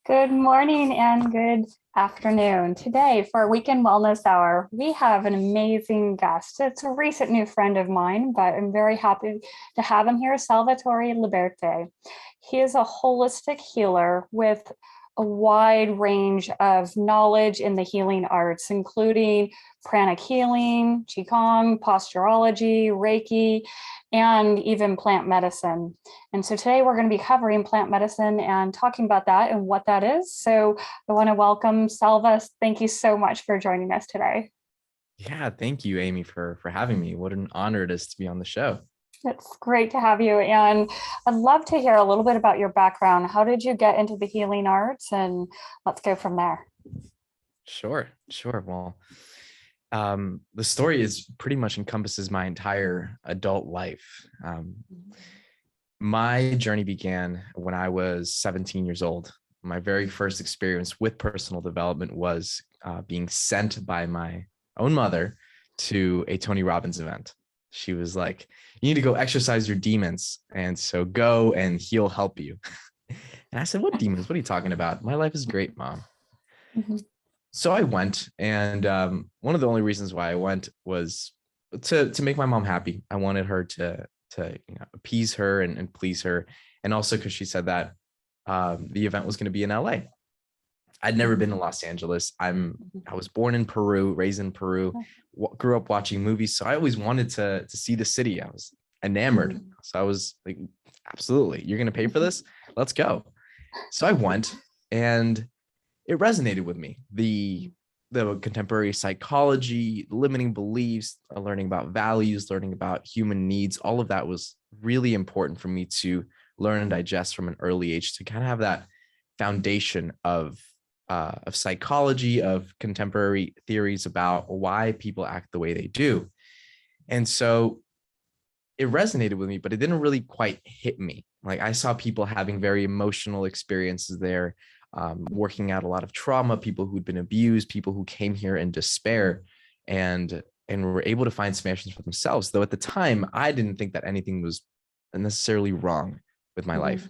Good morning and good afternoon. Today, for our weekend wellness hour, we have an amazing guest. It's a recent new friend of mine, but I'm very happy to have him here, Salvatore Liberti. He is a holistic healer with a wide range of knowledge in the healing arts, including pranic healing, qigong, posturology, reiki, and even plant medicine. And so today we're going to be covering plant medicine and talking about that and what that is. So I want to welcome Salva. Thank you so much for joining us today. Yeah, thank you, Amy, for having me. What an honor it is to be on the show. It's great to have you. And I'd love to hear a little bit about your background. How did you get into the healing arts? And let's go from there. Sure. Well, the story is pretty much encompasses my entire adult life. My journey began when I was 17 years old. My very first experience with personal development was being sent by my own mother to a Tony Robbins event. She was like, "You need to go exercise your demons. And so go and he'll help you." And I said, "What demons? What are you talking about? My life is great, Mom." Mhm. So I went, and one of the only reasons why I went was to make my mom happy. I wanted her to appease her and please her, and also because she said that the event was going to be in LA. I'd never been to Los Angeles. I was born in Peru, raised in Peru, grew up watching movies, so I always wanted to see the city. I was enamored, so I was like, "Absolutely, you're going to pay for this? Let's go." So I went, and it resonated with me. The contemporary psychology, limiting beliefs, learning about values, learning about human needs, all of that was really important for me to learn and digest from an early age, to kind of have that foundation of psychology, of contemporary theories about why people act the way they do. And so it resonated with me, but it didn't really quite hit me. Like, I saw people having very emotional experiences there, working out a lot of trauma, people who'd been abused, people who came here in despair and were able to find some answers for themselves. Though at the time, I didn't think that anything was necessarily wrong with my life.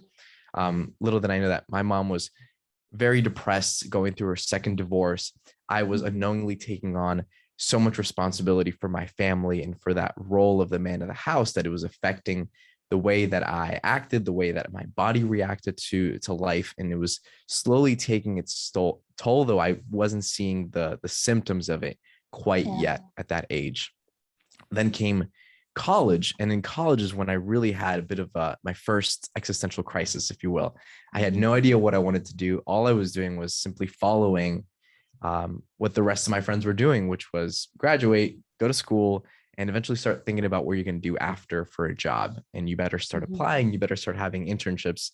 Little did I know that my mom was very depressed, going through her second divorce. I was unknowingly taking on so much responsibility for my family and for that role of the man of the house, that it was affecting the way that I acted, the way that my body reacted to life. And it was slowly taking its toll, though I wasn't seeing the symptoms of it quite yet at that age. Then came college, and in college is when I really had a bit of my first existential crisis, if you will. I had no idea what I wanted to do. All I was doing was simply following what the rest of my friends were doing, which was graduate, go to school, and eventually start thinking about what you're going to do after for a job. And you better start applying, you better start having internships,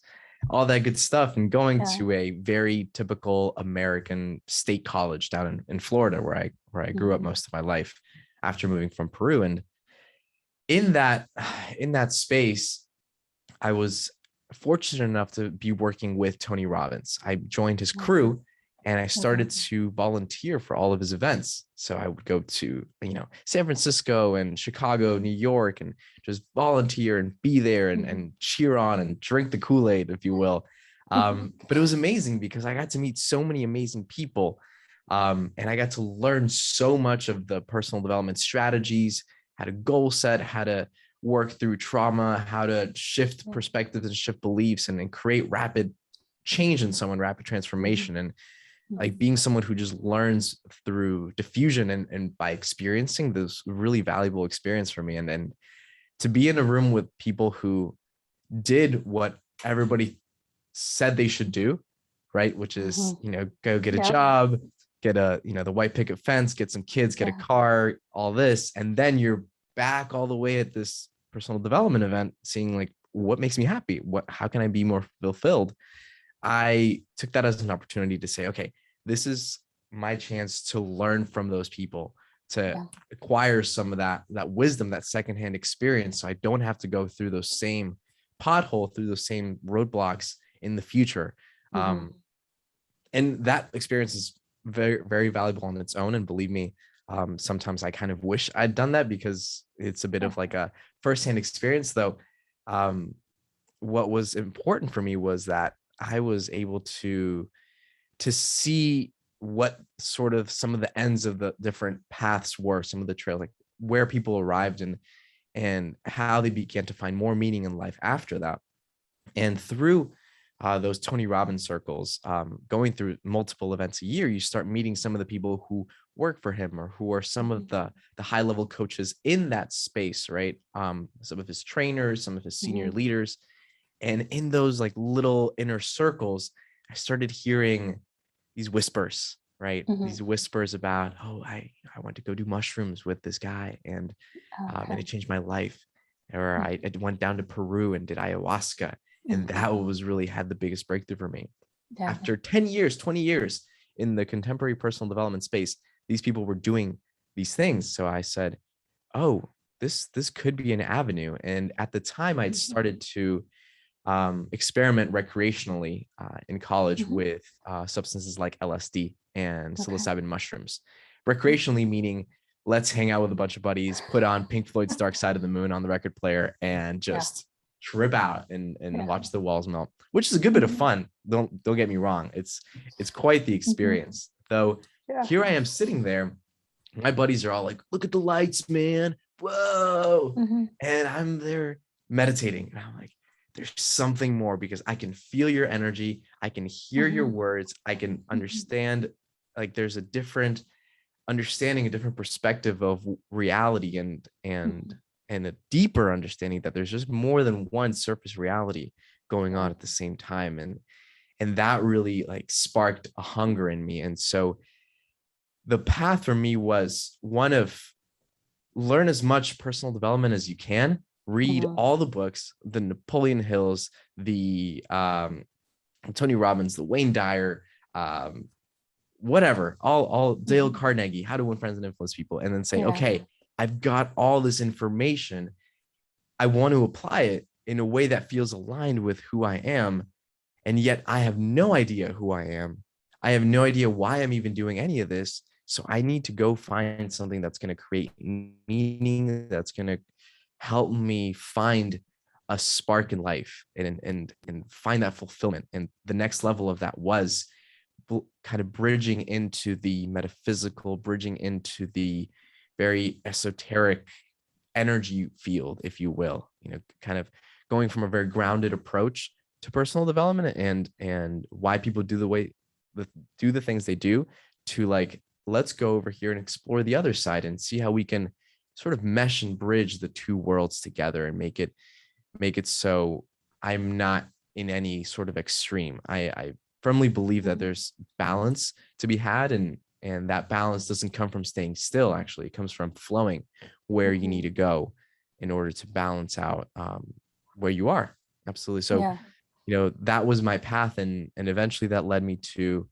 all that good stuff, and going to a very typical American state college down in Florida, where I grew up most of my life after moving from Peru. And in that space, I was fortunate enough to be working with Tony Robbins. I joined his crew, and I started to volunteer for all of his events. So I would go to, San Francisco and Chicago, New York, and just volunteer and be there and cheer on and drink the Kool-Aid, if you will. But it was amazing because I got to meet so many amazing people. And I got to learn so much of the personal development strategies, how to goal set, how to work through trauma, how to shift perspectives and shift beliefs and create rapid change in someone, rapid transformation. And like being someone who just learns through diffusion and by experiencing this really valuable experience for me. And then to be in a room with people who did what everybody said they should do, right? Which is, go get a job, get the white picket fence, get some kids, get a car, all this. And then you're back all the way at this personal development event, seeing like, what makes me happy? How can I be more fulfilled? I took that as an opportunity to say, okay, this is my chance to learn from those people, to acquire some of that wisdom, that secondhand experience, so I don't have to go through those same through those same roadblocks in the future. And that experience is very, very valuable on its own. And believe me, sometimes I kind of wish I'd done that, because it's a bit of like a firsthand experience. Though what was important for me was that I was able to to see what sort of some of the ends of the different paths were, some of the trails, like where people arrived and how they began to find more meaning in life after that. And through those Tony Robbins circles, going through multiple events a year, you start meeting some of the people who work for him or who are some of the high level coaches in that space, right? Some of his trainers, some of his senior leaders. And in those like little inner circles, I started hearing these whispers, right? These whispers about, oh, I went to go do mushrooms with this guy and it changed my life. Or I went down to Peru and did ayahuasca. And that was really had the biggest breakthrough for me. Yeah. After 10 years, 20 years in the contemporary personal development space, these people were doing these things. So I said, oh, this could be an avenue. And at the time I'd started to experiment recreationally in college with substances like LSD and psilocybin mushrooms. Recreationally meaning let's hang out with a bunch of buddies, put on Pink Floyd's Dark Side of the Moon on the record player and just trip out and watch the walls melt, which is a good bit of fun. Don't get me wrong. It's quite the experience. Though here I am sitting there, my buddies are all like, look at the lights, man. Whoa. And I'm there meditating. And I'm like, there's something more because I can feel your energy. I can hear your words. I can understand, like there's a different understanding, a different perspective of reality and a deeper understanding that there's just more than one surface reality going on at the same time. And that really like sparked a hunger in me. And so the path for me was one of learn as much personal development as you can, read all the books, the Napoleon Hills, the Tony Robbins, the Wayne Dyer, whatever, all Dale Carnegie, How to Win Friends and Influence People, and then say, okay, I've got all this information. I want to apply it in a way that feels aligned with who I am. And yet I have no idea who I am. I have no idea why I'm even doing any of this. So I need to go find something that's going to create meaning, that's going to help me find a spark in life and find that fulfillment. And the next level of that was kind of bridging into the metaphysical, bridging into the very esoteric energy field, if you will, kind of going from a very grounded approach to personal development and why people do the things they do to like, let's go over here and explore the other side and see how we can sort of mesh and bridge the two worlds together and make it so I'm not in any sort of extreme. I firmly believe that there's balance to be had, and that balance doesn't come from staying still. Actually, it comes from flowing where you need to go in order to balance out where you are. Absolutely. So, that was my path, and eventually that led me to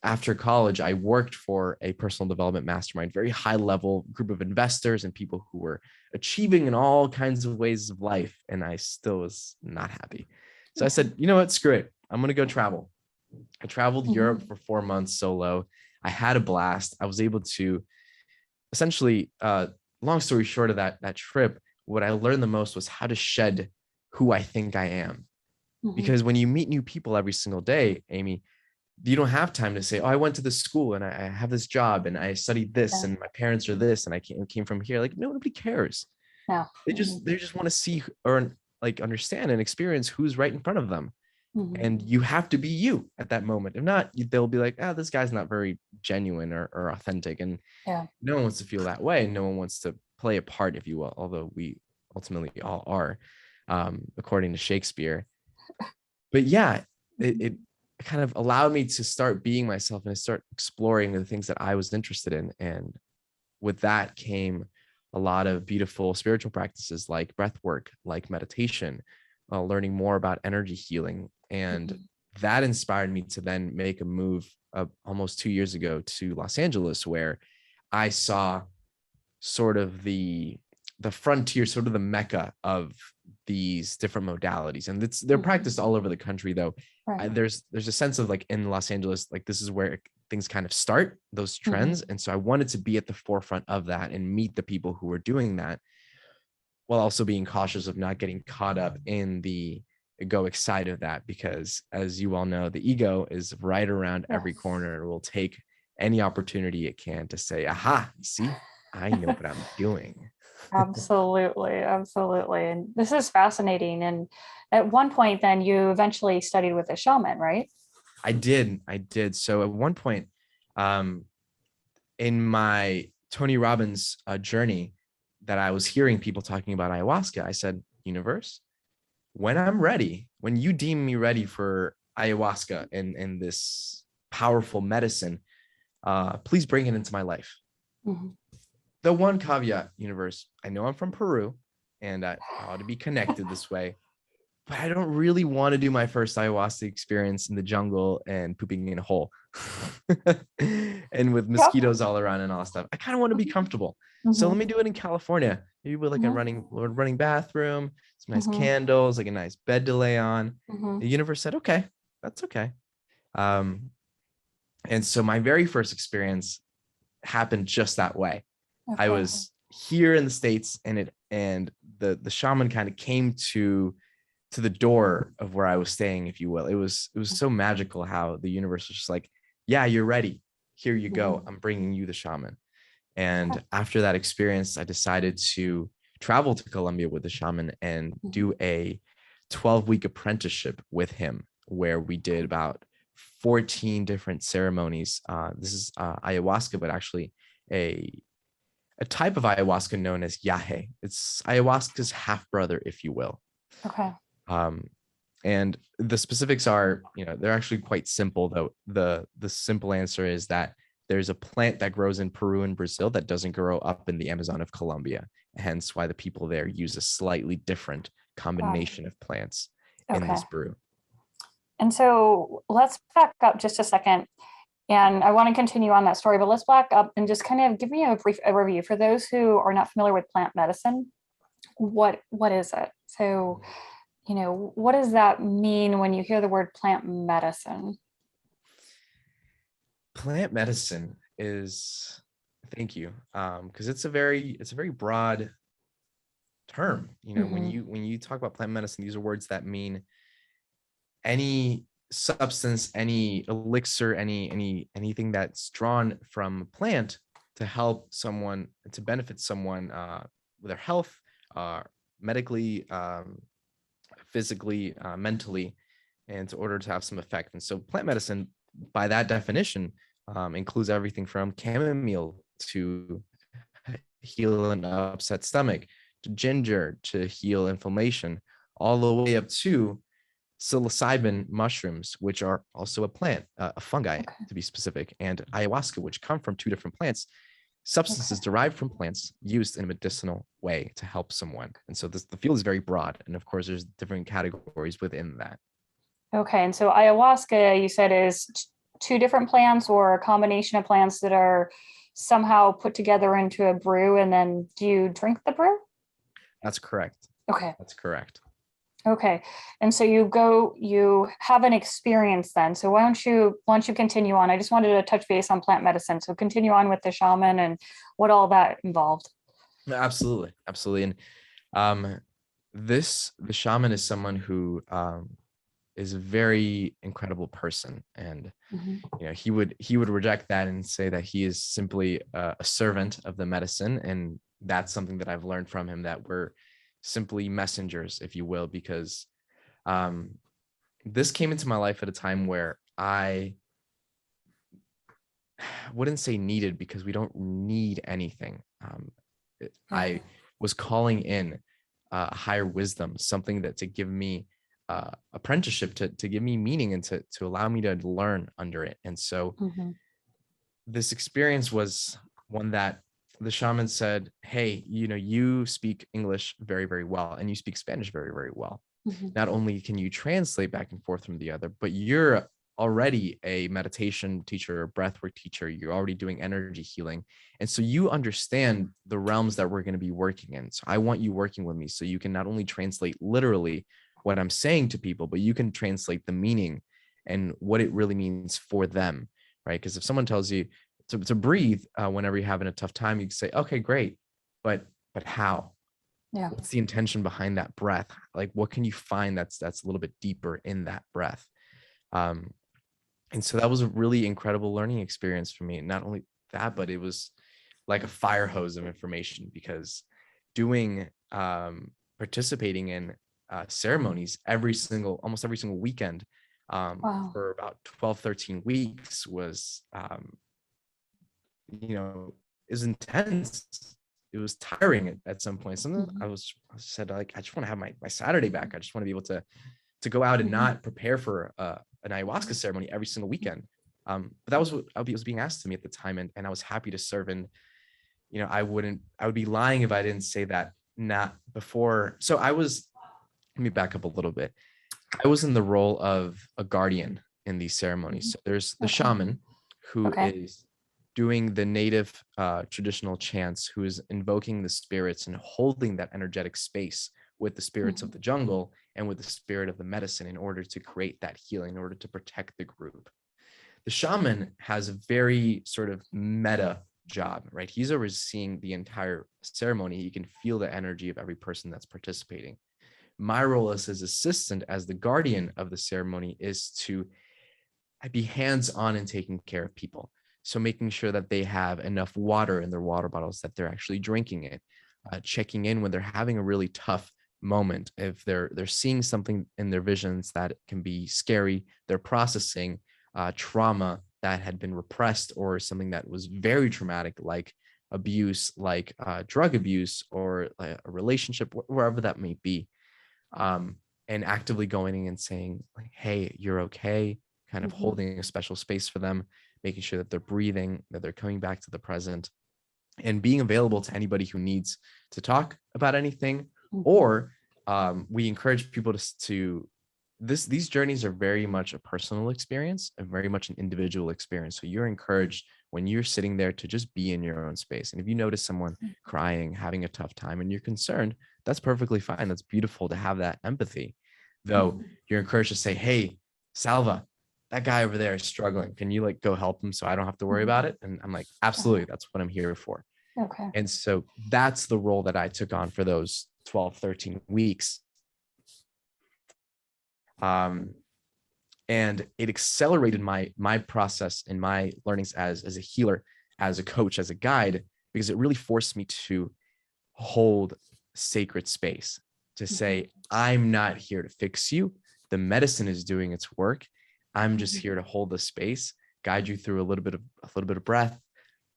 after college, I worked for a personal development mastermind, very high level group of investors and people who were achieving in all kinds of ways of life. And I still was not happy. So I said, you know what, screw it. I'm going to go travel. I traveled Europe for 4 months solo. I had a blast. I was able to essentially, long story short of that trip, what I learned the most was how to shed who I think I am. Because when you meet new people every single day, Amy, you don't have time to say, oh, I went to this school and I have this job and I studied this and my parents are this and I came from here. Like, nobody cares. No. They just want to see or like understand and experience who's right in front of them. And you have to be you at that moment. If not, they'll be like, this guy's not very genuine or authentic. And no one wants to feel that way. No one wants to play a part, if you will, although we ultimately all are, according to Shakespeare. But it kind of allowed me to start being myself and to start exploring the things that I was interested in. And with that came a lot of beautiful spiritual practices like breath work, like meditation, learning more about energy healing. And that inspired me to then make a move almost 2 years ago to Los Angeles, where I saw sort of the frontier, sort of the mecca of these different modalities. And they're practiced all over the country, though. Right. There's a sense of like in Los Angeles, like this is where things kind of start, those trends. And so I wanted to be at the forefront of that and meet the people who were doing that, while also being cautious of not getting caught up in the go excited of that, because as you all know, the ego is right around every Yes. corner. It will take any opportunity it can to say, aha, see, I know what I'm doing. Absolutely, absolutely. And this is fascinating. And at one point, then you eventually studied with a shaman, right? I did. So at one point, um, in my Tony Robbins journey, that I was hearing people talking about ayahuasca, I said, universe, when I'm ready, when you deem me ready for ayahuasca and this powerful medicine, please bring it into my life. Mhm. The one caveat, universe, I know I'm from Peru and I ought to be connected this way, but I don't really want to do my first ayahuasca experience in the jungle and pooping in a hole and with Yep. mosquitoes all around and all that stuff. I kind of want to be comfortable. So let Mhm. me do it in California, maybe with like a Mhm. running bathroom, some nice Mhm. candles, like a nice bed to lay on. The Mhm. universe said, okay, that's okay. Um, and so my very first experience happened just that way. I Okay. was here in the States, and the shaman kind of came to the door of where I was staying, if you will. It was so magical how the universe was just like, yeah, you're ready. Here you go. Mhm. I'm bringing you the shaman. Okay. And after that experience, I decided to travel to Colombia with the shaman and Mhm. do a 12-week apprenticeship with him, where we did about 14 different ceremonies. This is ayahuasca, but actually a a type of ayahuasca known as yahe. It's ayahuasca's half brother, if you will. Okay. Um, and the specifics are, they're actually quite simple, though. The simple answer is that there's a plant that grows in Peru and Brazil that doesn't grow up in the Amazon of Colombia. Hence why the people there use a slightly different Got combination of plants it. in this Okay. brew. And so let's back up just a second. And I want to continue on that story, but let's back up and just kind of give me a brief overview for those who are not familiar with plant medicine. What is it? So, what does that mean when you hear the word plant medicine? Plant medicine is, thank you, because it's a very broad term. When Hmm. you talk about plant medicine, these are words that mean any substance, any elixir, anything that's drawn from a plant to help someone, to benefit someone with their health, uh, medically, physically, mentally, and in order to have some effect. And so plant medicine, by that definition, includes everything from chamomile to heal an upset stomach, to ginger to heal inflammation, all the way up to psilocybin mushrooms, which are also a plant, a fungi Okay. to be specific, and ayahuasca, which come from two different plants, Okay. substances derived from plants used in a medicinal way to help someone. And so the field is very broad. And of course, there's different categories within that. Okay. And so ayahuasca, you said, is two different plants or a combination of plants that are somehow put together into a brew. And then do you drink the brew? That's correct. Okay. That's correct. Okay. And so you have an experience then. So why don't you continue on? I just wanted to touch base on plant medicine. So continue on with the shaman and what all that involved. Absolutely. Absolutely. And um, the shaman is someone who is a very incredible person. And Mhm. he would reject that and say that he is simply a servant of the medicine. And that's something that I've learned from him, that we're simply messengers, if you will, because um, this came into my life at a time where I wouldn't say needed, because we don't need anything. Yeah. I was calling in a higher wisdom, something that to give me apprenticeship, to give me meaning, and to allow me to learn under it. And so Mhm. this experience was one that the shaman said, hey, you speak English very, very well, and you speak Spanish very, very well. Mhm. Not only can you translate back and forth from the other, but you're already a meditation teacher, a breathwork teacher. You're already doing energy healing. And so you understand the realms that we're going to be working in. So I want you working with me so you can not only translate literally what I'm saying to people, but you can translate the meaning and what it really means for them, right? Because if someone tells you to breathe whenever you're having a tough time, you can say, okay, great. But how? Yeah. What's the intention behind that breath? Like, what can you find that's a little bit deeper in that breath? Um, and so that was a really incredible learning experience for me. Not only that, but it was like a fire hose of information, because doing participating in ceremonies almost every single weekend Wow. for about 12, 13 weeks was is intense. It was tiring at some point. Sometimes Mhm. I said, like, I just want to have my Saturday back. I just want to be able to go out and Mhm. not prepare for an ayahuasca ceremony every single weekend. But that was what was being asked to me at the time, and I was happy to serve. And I would be lying if I didn't say that. Not before. So let me back up a little bit. I was in the role of a guardian in these ceremonies. Mhm. So there's the Okay. shaman, who Okay. is doing the native traditional chants, who is invoking the spirits and holding that energetic space with the spirits of Mhm. the jungle and with the spirit of the medicine in order to create that healing, in order to protect the group. The shaman has a very sort of meta job, right? He's overseeing the entire ceremony. He can feel the energy of every person that's participating. My role as his assistant, as the guardian of the ceremony, is to be hands-on in taking care of people. So making sure that they have enough water in their water bottles, that they're actually drinking it, checking in when they're having a really tough moment. If they're seeing something in their visions that can be scary, they're processing trauma that had been repressed, or something that was very traumatic, like abuse, like drug abuse, or a relationship, wherever that may be. And actively going in and saying, like, hey, you're okay, kind of Mhm. holding a special space for them, making sure that they're breathing, that they're coming back to the present, and being available to anybody who needs to talk about anything. Mhm. Or we encourage people to these journeys are very much a personal experience and very much an individual experience. So you're encouraged, when you're sitting there, to just be in your own space. And if you notice someone crying, having a tough time, and you're concerned, that's perfectly fine. That's beautiful to have that empathy. Though Mhm. you're encouraged to say, hey, Salva, that guy over there is struggling. Can you, like, go help him so I don't have to worry Mhm. about it? And I'm like, absolutely, that's what I'm here for. Okay. And so that's the role that I took on for those 12, 13 weeks. Um, and it accelerated my process and my learnings as a healer, as a coach, as a guide, because it really forced me to hold sacred space, to Mhm. say, I'm not here to fix you. The medicine is doing its work. I'm just Mhm. here to hold the space, guide you through a little bit of breath,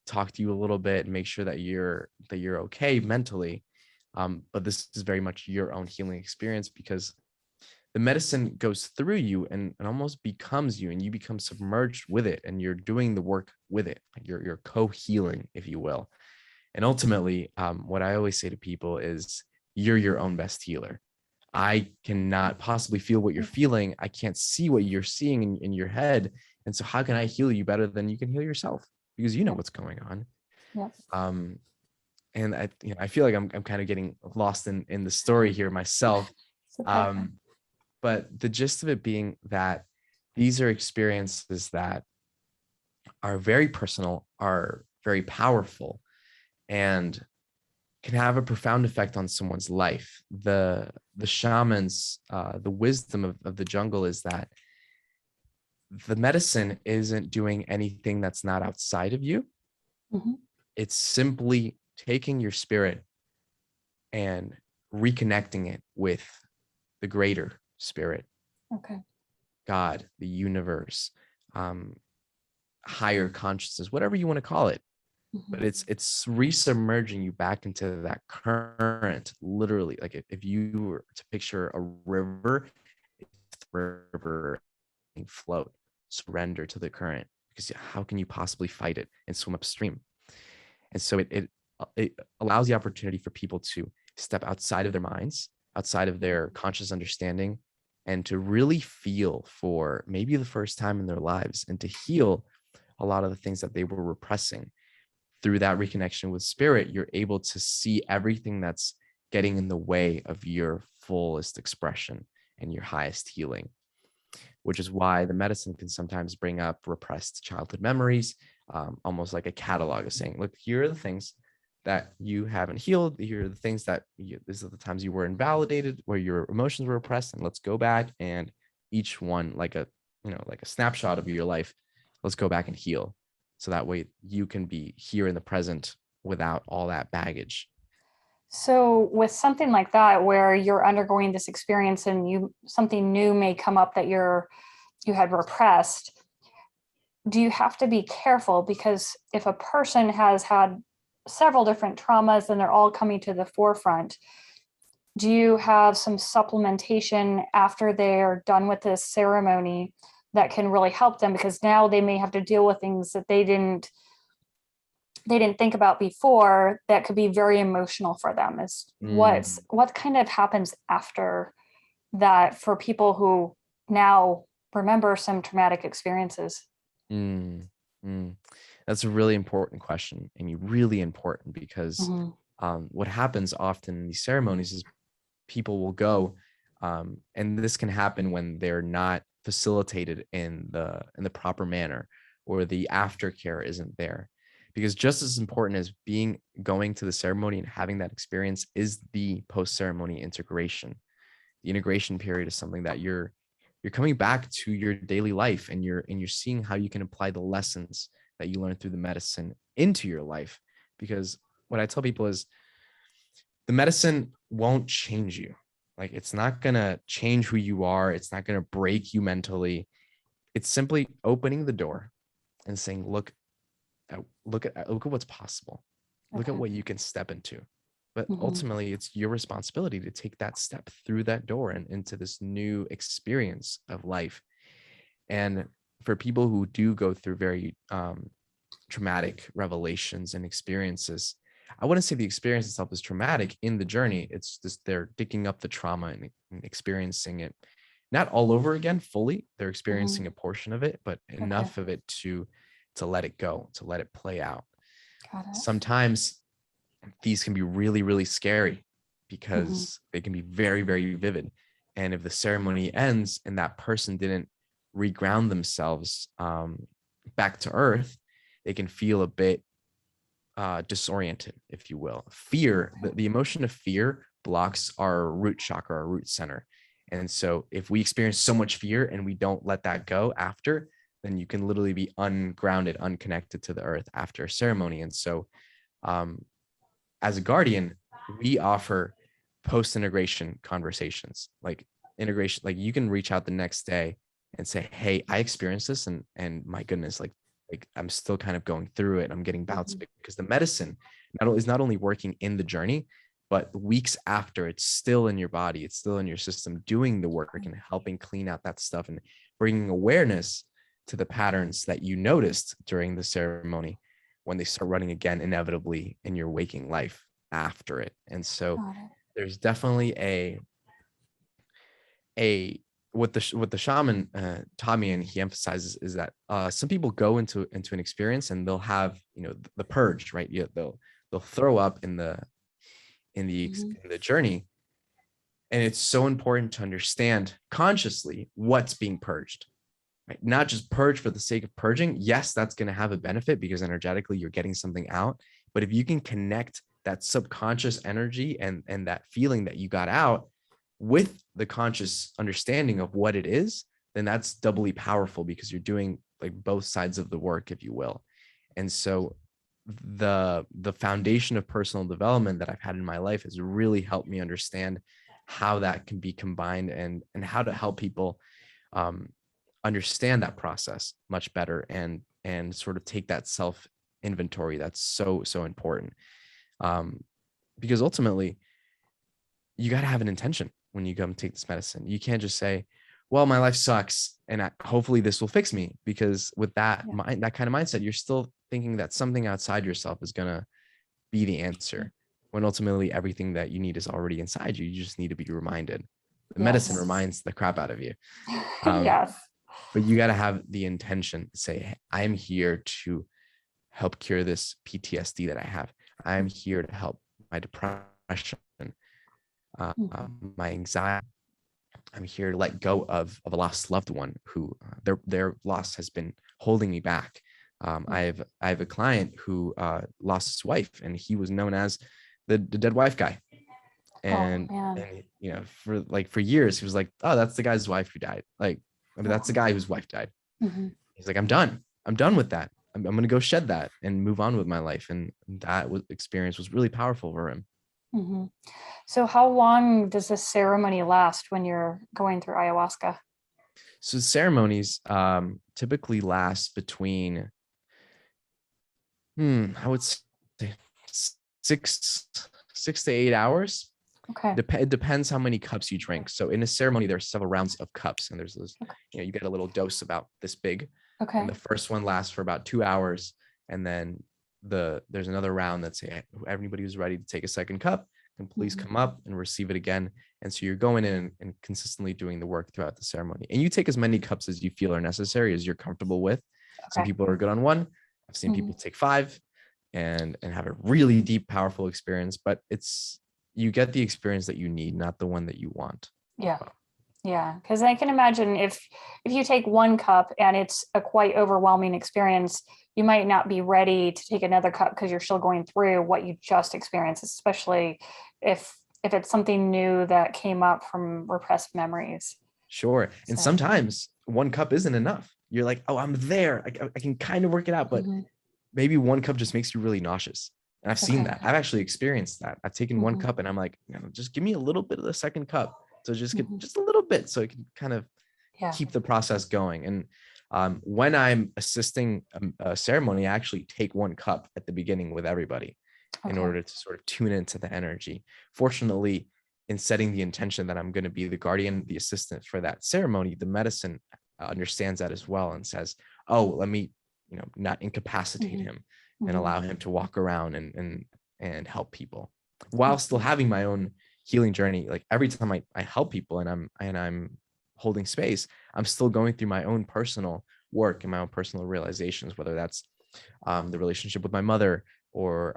talk to you a little bit, and make sure that you're okay mentally. But this is very much your own healing experience, because the medicine goes through you and almost becomes you, and you become submerged with it, and you're doing the work with it. Like, you're co-healing, if you will. And ultimately, what I always say to people is, you're your own best healer. I cannot possibly feel what you're feeling. I can't see what you're seeing in your head. And so how can I heal you better than you can heal yourself? Because you know Yeah. what's going on. Yeah. Um, and I feel like I'm kind of getting lost in the story here myself. It's okay. Um, but the gist of it being that these are experiences that are very personal, are very powerful, and can have a profound effect on someone's life. The shamans, the wisdom of the jungle is that the medicine isn't doing anything that's not outside of you. Mhm. It's simply taking your spirit and reconnecting it with the greater spirit, Okay. God, the universe, higher consciousness, whatever you want to call it. But Mhm. it's resubmerging you back into that current, literally. Like, if you were to picture a river, it's the river float, surrender to the current, because how can you possibly fight it and swim upstream? And so it allows the opportunity for people to step outside of their minds, outside of their conscious understanding, and to really feel for maybe the first time in their lives, and to heal a lot of the things that they were repressing. Through that reconnection with spirit, you're able to see everything that's getting in the way of your fullest expression and your highest healing, which is why the medicine can sometimes bring up repressed childhood memories, almost like a catalog of saying, look, here are the things that you haven't healed. Here are the things that these are the times you were invalidated, where your emotions were oppressed, and let's go back and each one like a like a snapshot of your life. Let's go back and heal, so that way you can be here in the present without all that baggage. So with something like that, where you're undergoing this experience and something new may come up that you had repressed, do you have to be careful? Because if a person has had several different traumas and they're all coming to the forefront, do you have some supplementation after they're done with this ceremony that can really help them? Because now they may have to deal with things that they didn't think about before that could be very emotional for them. Is what kind of happens after that for people who now remember some traumatic experiences? Mm, mm. That's a really important question, and really important because what happens often in these ceremonies is people will go, and this can happen when they're not facilitated in the proper manner, or the aftercare isn't there. Because just as important as going to the ceremony and having that experience is the post-ceremony integration. The integration period is something that you're coming back to your daily life, and you're seeing how you can apply the lessons that you learned through the medicine into your life. Because what I tell people is the medicine won't change you. Like, it's not going to change who you are. It's not going to break you mentally. It's simply opening the door and saying, look at what's possible. Look at what you can step into. But ultimately, it's your responsibility to take that step through that door and into this new experience of life. And for people who do go through very traumatic revelations and experiences, I wouldn't say the experience itself is traumatic in the journey. It's just they're digging up the trauma and experiencing it, not all over again fully. They're experiencing a portion of it, but enough of it to let it go, to let it play out. Sometimes these can be really, really scary because they can be very, very vivid. And if the ceremony ends and that person didn't reground themselves back to earth, they can feel a bit disoriented, if you will. Fear, the emotion of fear blocks our root chakra, our root center. And so if we experience so much fear and we don't let that go after, then you can literally be ungrounded, unconnected to the earth after a ceremony. And so as a guardian, we offer post-integration conversations, like integration, like you can reach out the next day and say, hey, I experienced this, and my goodness, like I'm still kind of going through it. I'm getting bounced because the medicine is not only working in the journey, but weeks after, it's still in your body, it's still in your system, doing the work and helping clean out that stuff and bringing awareness to the patterns that you noticed during the ceremony when they start running again, inevitably in your waking life after it. And so there's definitely what the shaman taught me, and he emphasizes, is that some people go into an experience and they'll have the purge, right? Yeah, they'll throw up in the journey, and it's so important to understand consciously what's being purged. Right? Not just purge for the sake of purging. Yes, that's going to have a benefit because energetically you're getting something out. But if you can connect that subconscious energy and that feeling that you got out with the conscious understanding of what it is, then that's doubly powerful because you're doing like both sides of the work, if you will. And so the foundation of personal development that I've had in my life has really helped me understand how that can be combined and how to help people understand that process much better and sort of take that self inventory that's so important, because ultimately you got to have an intention when you come take this medicine. You can't just say, well, my life sucks and hopefully this will fix me, because with that that kind of mindset, you're still thinking that something outside yourself is going to be the answer, when ultimately everything that you need is already inside you. You just need to be reminded. The medicine reminds the crap out of you. But you got to have the intention to say, hey, I'm here to help cure this PTSD that I have. I'm here to help my depression, my anxiety. I'm here to let go of a lost loved one who their loss has been holding me back. I have a client who lost his wife, and he was known as the dead wife guy. And, Oh man. and you know, for years, he was like, oh, that's the guy's wife who died. Like, I mean, that's the guy whose wife died. Mm-hmm. He's like, I'm done. I'm done with that. I'm going to go shed that and move on with my life. And that experience was really powerful for him. Mm-hmm. So how long does this ceremony last when you're going through ayahuasca? So ceremonies typically last between, I would say six 6 to 8 hours. Okay. It depends how many cups you drink. So in a ceremony, there are several rounds of cups, and there's this, you get a little dose about this big. Okay. And the first one lasts for about 2 hours, and then there's another round that say everybody who's ready to take a second cup can please come up and receive it again. And so you're going in and consistently doing the work throughout the ceremony. And you take as many cups as you feel are necessary, as you're comfortable with. Some people are good on one. I've seen people take 5 and have a really deep, powerful experience, but you get the experience that you need, not the one that you want. Yeah. Yeah. Because I can imagine if you take 1 cup and it's a quite overwhelming experience, you might not be ready to take another cup because you're still going through what you just experienced, especially if it's something new that came up from repressed memories. Sure. And sometimes 1 cup isn't enough. You're like, oh, I'm there. I can kind of work it out, but maybe 1 cup just makes you really nauseous. And I've seen that. I've actually experienced that. I've taken 1 cup and I'm like, just give me a little bit of the second cup. So just get just a little bit so I can kind of keep the process going. And when I'm assisting a ceremony, I actually take 1 cup at the beginning with everybody in order to sort of tune into the energy. Fortunately, in setting the intention that I'm going to be the guardian, the assistant for that ceremony, the medicine understands that as well and says, oh, let me, not incapacitate him and allow him to walk around and help people while still having my own healing journey. Like every time I help people and I'm holding space, I'm still going through my own personal work and my own personal realizations, whether that's the relationship with my mother or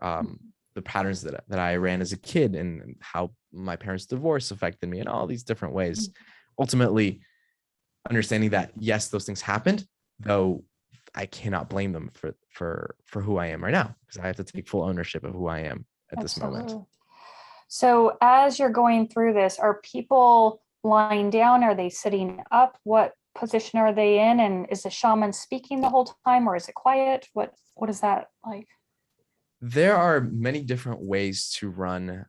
the patterns that I ran as a kid and how my parents' divorce affected me in all these different ways. Ultimately, understanding that, yes, those things happened, though I cannot blame them for who I am right now, because I have to take full ownership of who I am at this moment. So as you're going through this, are people lying down? Are they sitting up? What position are they in? And is the shaman speaking the whole time, or is it quiet? What is that like? There are many different ways to run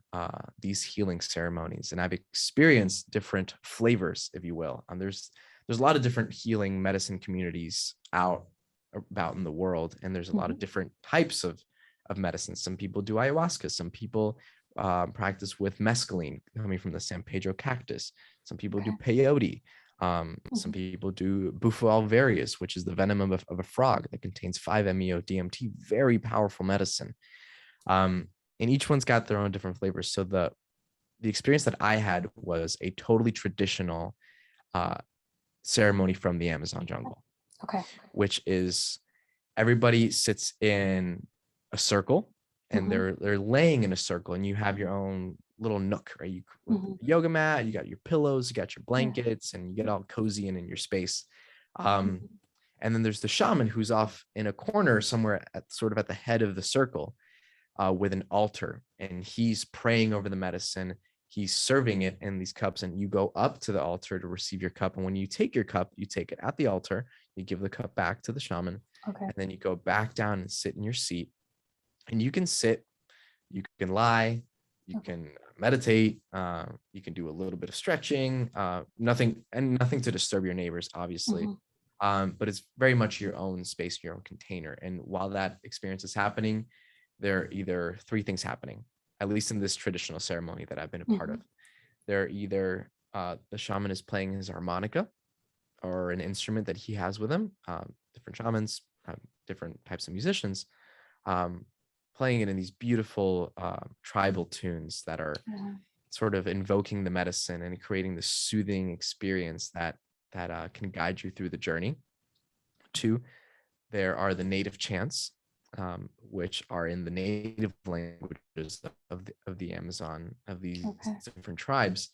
these healing ceremonies, and I've experienced different flavors, if you will. There's a lot of different healing medicine communities out about in the world, and there's a lot of different types of medicine. Some people do ayahuasca. Some people practice with mescaline coming from the San Pedro cactus. Some people do peyote. Some people do bufo alvarius, which is the venom of a frog that contains 5-MeO DMT, very powerful medicine. And each one's got their own different flavors. So the experience that I had was a totally traditional ceremony from the Amazon jungle, which is everybody sits in a circle and they're laying in a circle, and you have your own little nook, right? You yoga mat, you got your pillows, you got your blankets, and you get all cozy and in your space. And then there's the shaman who's off in a corner somewhere at the head of the circle with an altar, and he's praying over the medicine. He's serving it in these cups, and you go up to the altar to receive your cup. And when you take your cup, you take it at the altar, you give the cup back to the shaman, and then you go back down and sit in your seat. And you can sit, you can lie, you can meditate, you can do a little bit of stretching, nothing to disturb your neighbors, obviously. But it's very much your own space, your own container. And while that experience is happening, there are either 3 things happening, at least in this traditional ceremony that I've been a part of. There are either the shaman is playing his harmonica or an instrument that he has with him. Different shamans, different types of musicians, playing it in these beautiful tribal tunes that are sort of invoking the medicine and creating this soothing experience that can guide you through the journey. 2, there are the native chants, which are in the native languages of the Amazon, of these different tribes.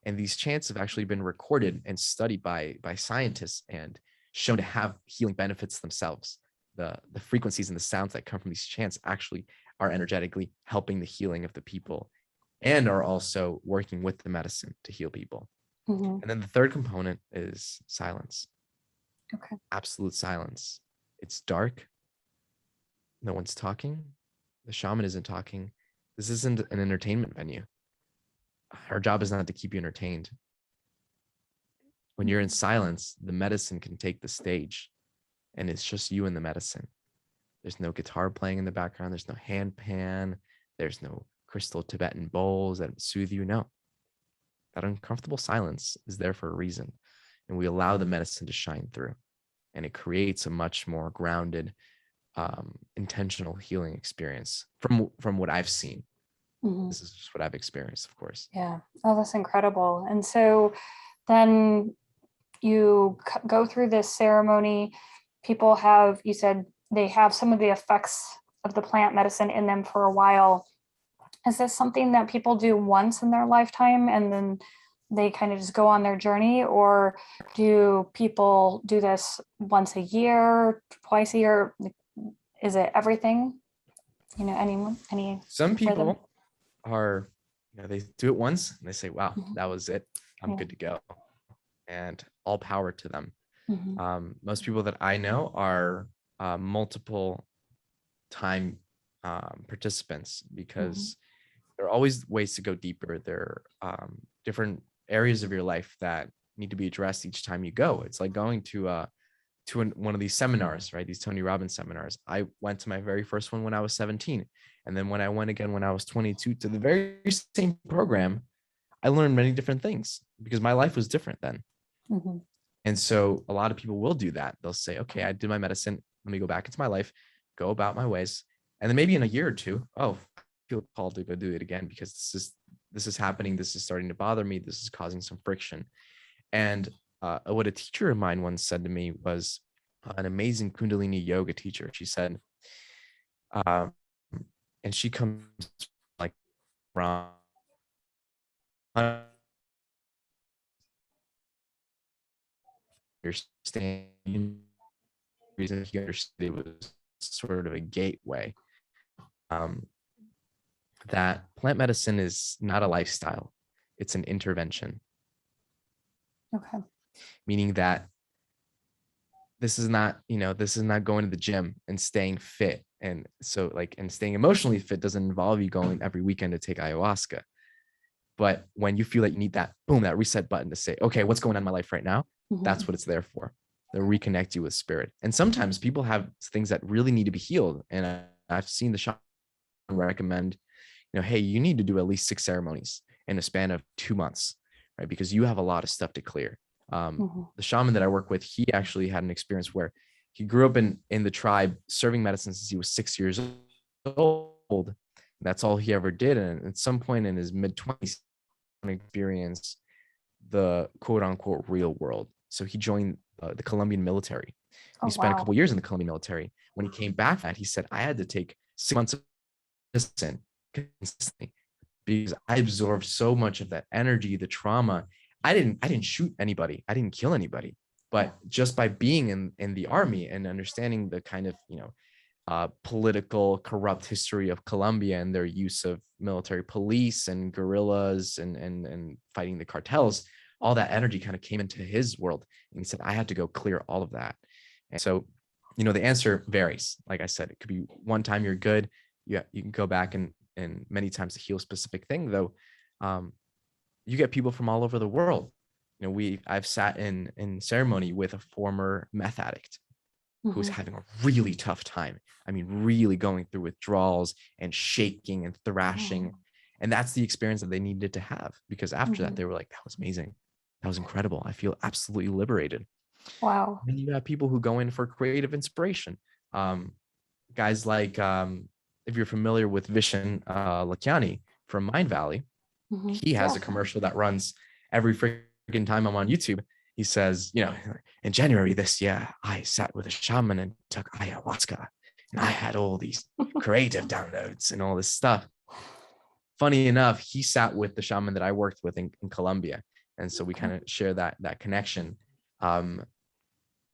And these chants have actually been recorded and studied by scientists and shown to have healing benefits themselves. the frequencies and the sounds that come from these chants actually are energetically helping the healing of the people and are also working with the medicine to heal people. Mm-hmm. And then the third component is silence. Okay. Absolute silence. It's dark. No one's talking. The shaman isn't talking. This isn't an entertainment venue. Our job is not to keep you entertained. When you're in silence, the medicine can take the stage, and it's just you and the medicine. There's no guitar playing in the background. There's no hand pan. There's no crystal Tibetan bowls that soothe you. No, that uncomfortable silence is there for a reason. And we allow the medicine to shine through. And it creates a much more grounded, intentional healing experience from what I've seen. Mm-hmm. This is just what I've experienced, of course. Yeah. Oh, that's incredible. And so then you go through this ceremony. People have, you said they have some of the effects of the plant medicine in them for a while. Is this something that people do once in their lifetime and then they kind of just go on their journey, or do people do this once a year, twice a year? Is it everything? You know, any Some rhythm? people are, they do it once and they say, wow, that was it. I'm good to go. And all power to them. Mm-hmm. Most people that I know are multiple time participants, because there are always ways to go deeper. There are different areas of your life that need to be addressed each time you go. It's like going to one of these seminars, right? These Tony Robbins seminars. I went to my very first one when I was 17. And then when I went again when I was 22 to the very same program, I learned many different things because my life was different then. Mm-hmm. And so a lot of people will do that. They'll say, okay, I did my medicine. Let me go back into my life, go about my ways. And then maybe in a year or two, oh, I feel called to go do it again because this is happening. This is starting to bother me. This is causing some friction. And what a teacher of mine once said to me was, an amazing Kundalini yoga teacher. She said, and she comes like from understanding, reason he understood it was sort of a gateway, that plant medicine is not a lifestyle, it's an intervention. Okay. Meaning that this is not going to the gym and staying fit. And so and staying emotionally fit doesn't involve you going every weekend to take ayahuasca. But when you feel like you need that, boom, that reset button to say, okay, what's going on in my life right now? That's what it's there for. They'll reconnect you with spirit. And sometimes people have things that really need to be healed. And I've seen the shaman recommend, hey, you need to do at least 6 ceremonies in a span of 2 months, right? Because you have a lot of stuff to clear. The shaman that I work with, he actually had an experience where he grew up in the tribe serving medicine since he was 6 years old. That's all he ever did. And at some point in his mid-20s, experience the quote unquote real world. So he joined the Colombian military. He spent a couple years in the Colombian military. When he came back from that, he said, I had to take 6 months of medicine consistently because I absorbed so much of that energy, the trauma. I didn't shoot anybody. I didn't kill anybody. But just by being in the army and understanding the kind of, political corrupt history of Colombia and their use of military police and guerrillas and fighting the cartels, all that energy kind of came into his world. And he said, I had to go clear all of that. And so, the answer varies. Like I said, it could be one time you're good. You can go back and many times to heal a specific thing, though. You get people from all over the world. I've sat in ceremony with a former meth addict who's having a really tough time. I mean, really going through withdrawals and shaking and thrashing. And that's the experience that they needed to have, because after that, they were like, that was amazing. That was incredible. I feel absolutely liberated. Wow. And you have people who go in for creative inspiration. Guys like, if you're familiar with Vishen Lakiani from Mind Valley, he has a commercial that runs every freaking time I'm on YouTube. He says, in January this year, I sat with a shaman and took ayahuasca, and I had all these creative downloads and all this stuff. Funny enough, he sat with the shaman that I worked with in Colombia. And so we kind of share that connection.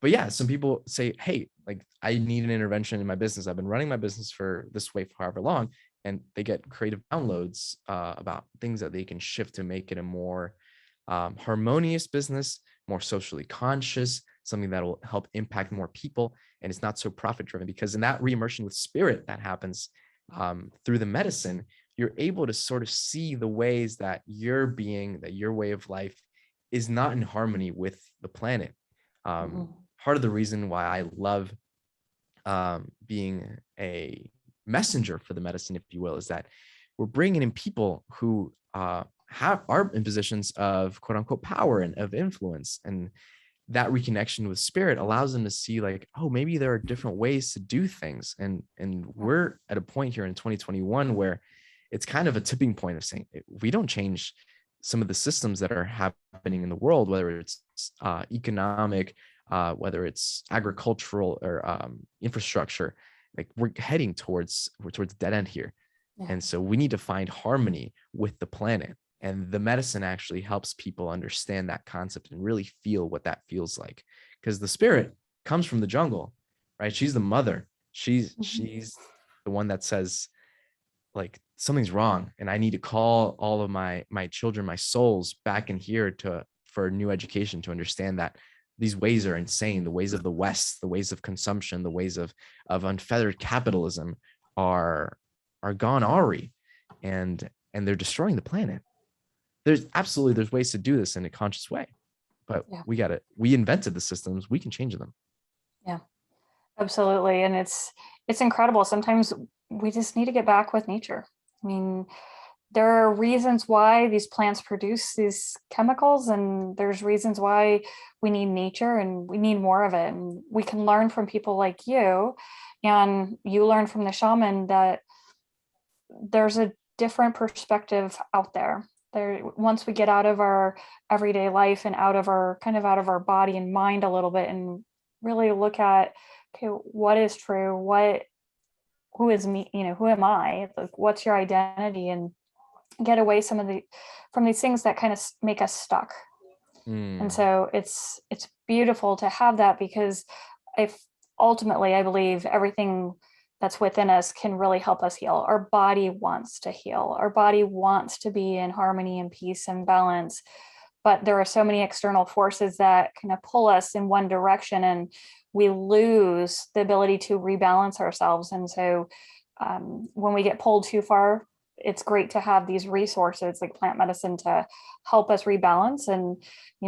but yeah, some people say, hey, like I need an intervention in my business. I've been running my business for this way for however long, and they get creative downloads about things that they can shift to make it a more harmonious business, more socially conscious, something that will help impact more people, and it's not so profit driven. Because in that re-immersion with spirit that happens through the medicine, you're able to sort of see the ways that your being, that your way of life is not in harmony with the planet. Part of the reason why I love being a messenger for the medicine, if you will, is that we're bringing in people who are in positions of quote unquote power and of influence, and that reconnection with spirit allows them to see like, oh, maybe there are different ways to do things. And we're at a point here in 2021 where it's kind of a tipping point of saying, if we don't change some of the systems that are happening in the world, whether it's economic, whether it's agricultural or infrastructure, like we're heading towards dead end here. Yeah. And so we need to find harmony with the planet. And the medicine actually helps people understand that concept and really feel what that feels like. Because the spirit comes from the jungle, right? She's the mother. She's the one that says, like, something's wrong, and I need to call all of my children, my souls, back in here for new education, to understand that these ways are insane. The ways of the West, the ways of consumption, the ways of unfettered capitalism are gone awry, and they're destroying the planet. There's ways to do this in a conscious way, but we invented the systems, we can change them. Yeah, absolutely. And it's incredible. Sometimes we just need to get back with nature. I mean, there are reasons why these plants produce these chemicals, and there's reasons why we need nature and we need more of it. And we can learn from people like you, and you learn from the shaman that there's a different perspective out there. Once we get out of our everyday life and out of our body and mind a little bit, and really look at, okay, what is true? Who is me? Who am I? Like, what's your identity? And get away from these things that kind of make us stuck. And so it's beautiful to have that, because ultimately I believe everything that's within us can really help us heal. Our body wants to heal. Our body wants to be in harmony and peace and balance. But there are so many external forces that kind of pull us in one direction, and we lose the ability to rebalance ourselves. And so when we get pulled too far, it's great to have these resources like plant medicine to help us rebalance. And,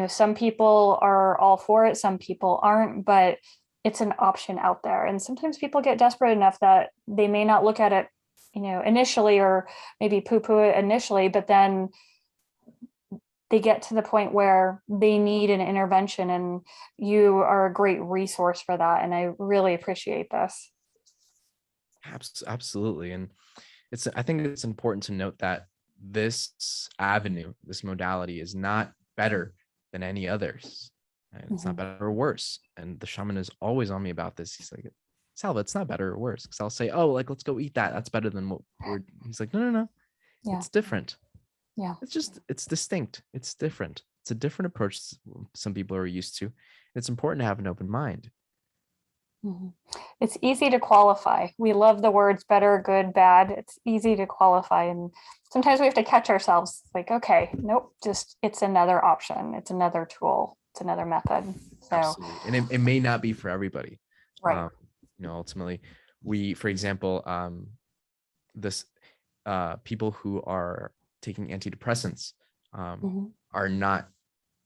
some people are all for it, some people aren't, but it's an option out there. And sometimes people get desperate enough that they may not look at it, initially, or maybe poo-poo it initially, but then they get to the point where they need an intervention, and you are a great resource for that. And I really appreciate this. Absolutely. And I think it's important to note that this avenue, this modality, is not better than any others. Right? It's not better or worse. And the shaman is always on me about this. He's like, Salva, it's not better or worse. Because I'll say, oh, like, let's go eat that. That's better than what he's like, no. Yeah. It's different. Yeah. It's distinct. It's different. It's a different approach some people are used to. It's important to have an open mind. It's easy to qualify. We love the words better, good, bad. It's easy to qualify. And sometimes we have to catch ourselves like, okay, nope, it's another option. It's another tool. It's another method. So, absolutely. And it may not be for everybody. Right. Ultimately, for example, people who are taking antidepressants are not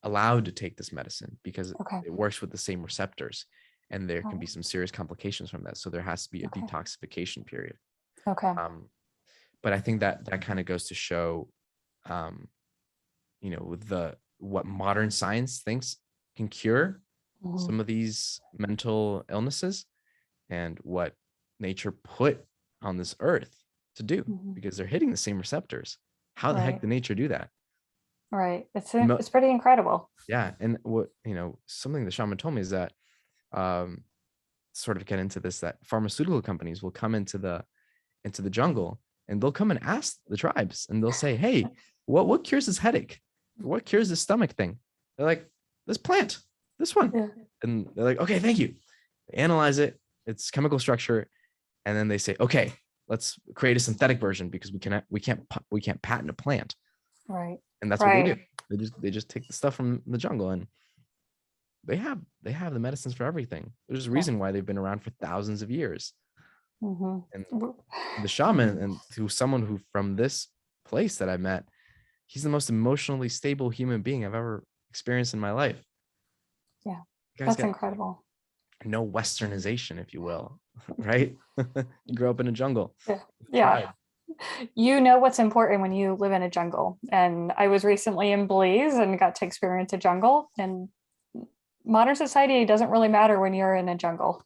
allowed to take this medicine because it works with the same receptors, and there can be some serious complications from that. So there has to be a detoxification period. Okay. But I think that kind of goes to show, what modern science thinks can cure some of these mental illnesses, and what nature put on this earth to do, because they're hitting the same receptors. How the heck did nature do that? Right. It's pretty incredible. Yeah. And what, something the shaman told me is that, sort of get into this, that pharmaceutical companies will come into the jungle, and they'll come and ask the tribes, and they'll say, hey, what cures this headache? What cures this stomach thing? They're like, this plant, this one. Yeah. And they're like, okay, thank you. They analyze it, its chemical structure, and then they say, okay, let's create a synthetic version because we can't patent a plant. Right. And that's what they do. They just take the stuff from the jungle, and they have the medicines for everything. There's a reason why they've been around for thousands of years. Mm-hmm. And the shaman, and to someone who from this place that I met, he's the most emotionally stable human being I've ever experienced in my life. Yeah, That's incredible. No westernization, if you will, right? You grew up in a jungle. Yeah. You know what's important when you live in a jungle. And I was recently in Belize and got to experience a jungle, and modern society doesn't really matter when you're in a jungle.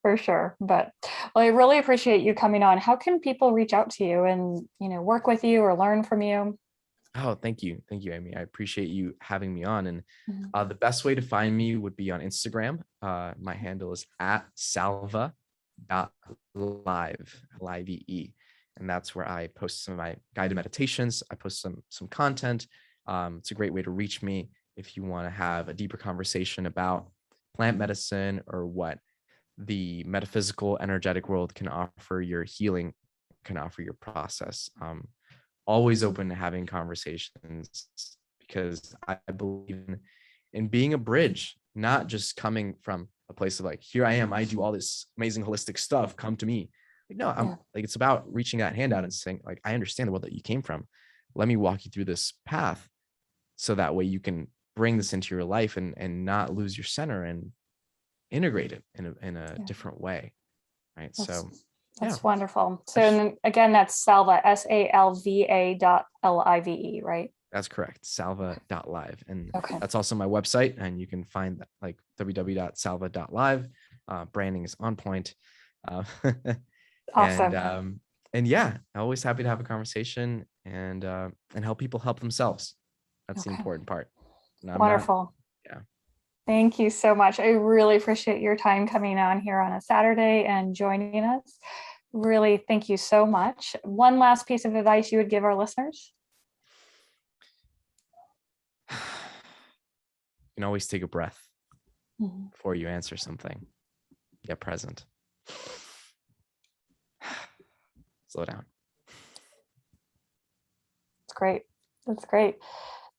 For sure. But well, I really appreciate you coming on. How can people reach out to you and, work with you or learn from you? Oh, thank you, Amy. I appreciate you having me on. And the best way to find me would be on Instagram. My handle is at salva.live, live, and that's where I post some of my guided meditations. I post some content. It's a great way to reach me if you want to have a deeper conversation about plant medicine or what the metaphysical, energetic world can offer your healing, can offer your process. Always open to having conversations, because I believe in being a bridge, not just coming from a place of like, here I am, I do all this amazing holistic stuff, come to me. Like, no, I'm like, it's about reaching that hand out and saying, like, I understand the world that you came from. Let me walk you through this path, so that way you can bring this into your life and not lose your center and integrate it in a different way. Right. That's wonderful. So again, that's Salva, SALVA.LIVE, right? That's correct. Salva.live. And that's also my website. And you can find that, like, www.salva.live. Branding is on point. Awesome. And yeah, always happy to have a conversation and help people help themselves. That's the important part. Wonderful. Yeah. Thank you so much. I really appreciate your time coming on here on a Saturday and joining us. Really, thank you so much. One last piece of advice you would give our listeners? You can always take a breath before you answer something. Get present. Slow down. That's great. That's great.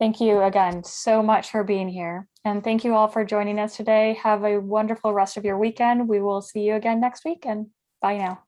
Thank you again so much for being here. And thank you all for joining us today. Have a wonderful rest of your weekend. We will see you again next week, and bye now.